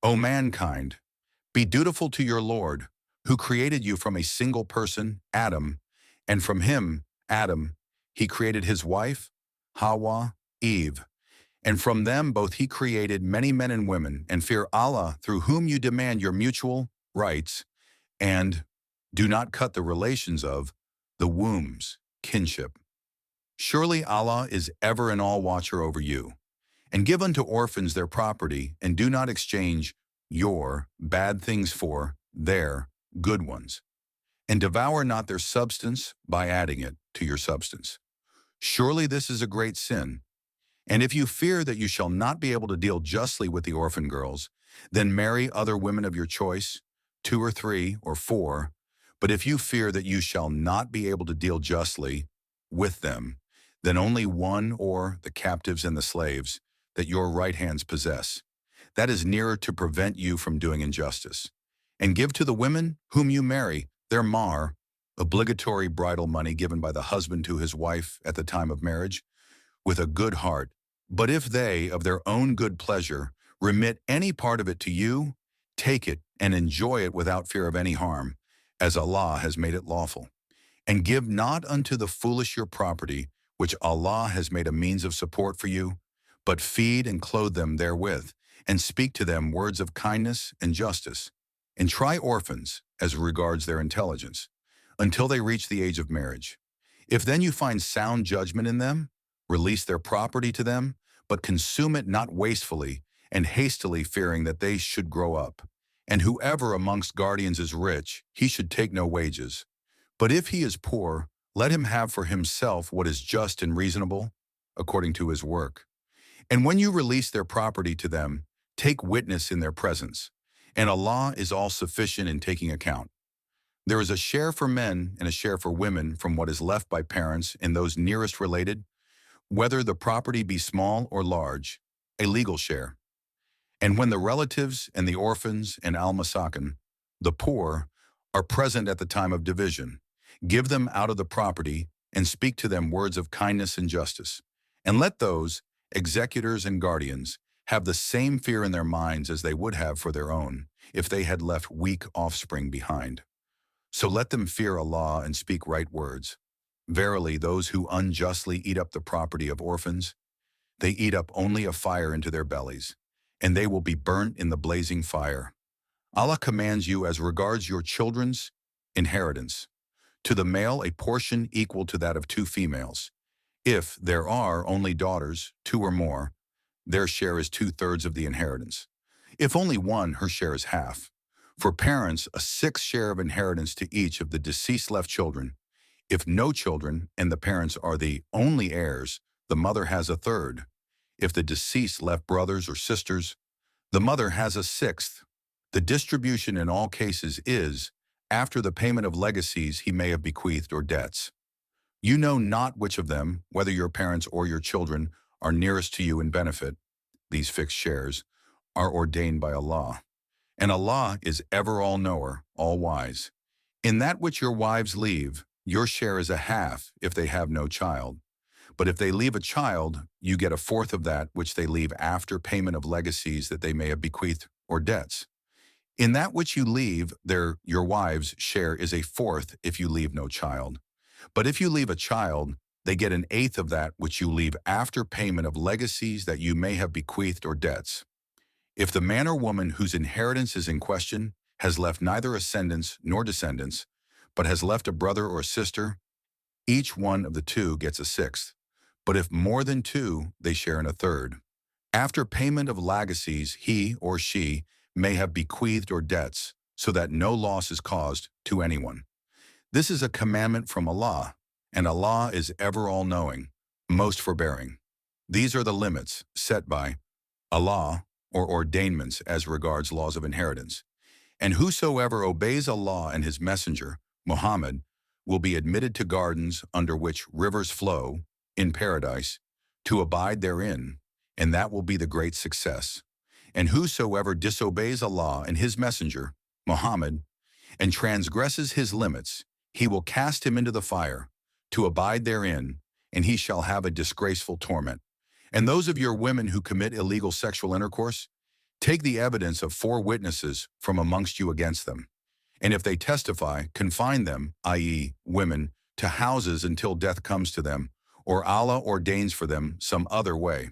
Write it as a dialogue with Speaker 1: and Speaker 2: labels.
Speaker 1: O mankind, be dutiful to your Lord, who created you from a single person, Adam, and from him, Adam, he created his wife, Hawa, Eve. And from them both he created many men and women, and fear Allah, through whom you demand your mutual rights, and do not cut the relations of the wombs, kinship. Surely Allah is ever and all watcher over you. And give unto orphans their property, and do not exchange your bad things for their good ones. And devour not their substance by adding it to your substance. Surely this is a great sin. And if you fear that you shall not be able to deal justly with the orphan girls, then marry other women of your choice, 2 or 3 or 4. But if you fear that you shall not be able to deal justly with them, then only one, or the captives and the slaves that your right hands possess. That is nearer to prevent you from doing injustice. And give to the women whom you marry their mahr, obligatory bridal money given by the husband to his wife at the time of marriage, with a good heart. But if they, of their own good pleasure, remit any part of it to you, take it and enjoy it without fear of any harm, as Allah has made it lawful. And give not unto the foolish your property, which Allah has made a means of support for you, but feed and clothe them therewith, and speak to them words of kindness and justice. And try orphans, as regards their intelligence, until they reach the age of marriage. If then you find sound judgment in them, release their property to them, but consume it not wastefully and hastily, fearing that they should grow up. And whoever amongst guardians is rich, he should take no wages. But if he is poor, let him have for himself what is just and reasonable, according to his work. And when you release their property to them, take witness in their presence, and Allah is all sufficient in taking account. There is a share for men and a share for women from what is left by parents and those nearest related, whether the property be small or large, a legal share. And when the relatives and the orphans and al-masakin, the poor, are present at the time of division, give them out of the property and speak to them words of kindness and justice. And let those, executors and guardians, have the same fear in their minds as they would have for their own, if they had left weak offspring behind. So let them fear Allah and speak right words. Verily, those who unjustly eat up the property of orphans, they eat up only a fire into their bellies, and they will be burnt in the blazing fire. Allah commands you as regards your children's inheritance. To the male a portion equal to that of 2 females. If there are only daughters, 2 or more, their share is 2/3 of the inheritance. If only one, her share is half. For parents, a 6th share of inheritance to each of the deceased left children. If no children and the parents are the only heirs, the mother has 1/3. If the deceased left brothers or sisters, the mother has a 1/6. The distribution in all cases is, after the payment of legacies he may have bequeathed or debts. You know not which of them, whether your parents or your children, are nearest to you in benefit. These fixed shares are ordained by Allah. And Allah is ever all-knower, all-wise. In that which your wives leave, your share is a half if they have no child. But if they leave a child, you get 1/4 of that which they leave after payment of legacies that they may have bequeathed or debts. In that which you leave, your wives' share is a 1/4 if you leave no child. But if you leave a child, they get 1/8 of that which you leave after payment of legacies that you may have bequeathed or debts. If the man or woman whose inheritance is in question has left neither ascendants nor descendants, but has left a brother or sister, each one of the 2 gets a 1/6. But if more than 2, they share in 1/3. After payment of legacies, he or she may have bequeathed or debts, so that no loss is caused to anyone. This is a commandment from Allah, and Allah is ever all-knowing, most forbearing. These are the limits set by Allah, or ordainments as regards laws of inheritance. And whosoever obeys Allah and his messenger, Muhammad, will be admitted to gardens under which rivers flow, in paradise, to abide therein, and that will be the great success. And whosoever disobeys Allah and his messenger, Muhammad, and transgresses his limits, he will cast him into the fire, to abide therein, and he shall have a disgraceful torment. And those of your women who commit illegal sexual intercourse, Take the evidence of 4 witnesses from amongst you against them. And if they testify, confine them, i.e., women, to houses until death comes to them, or Allah ordains for them some other way.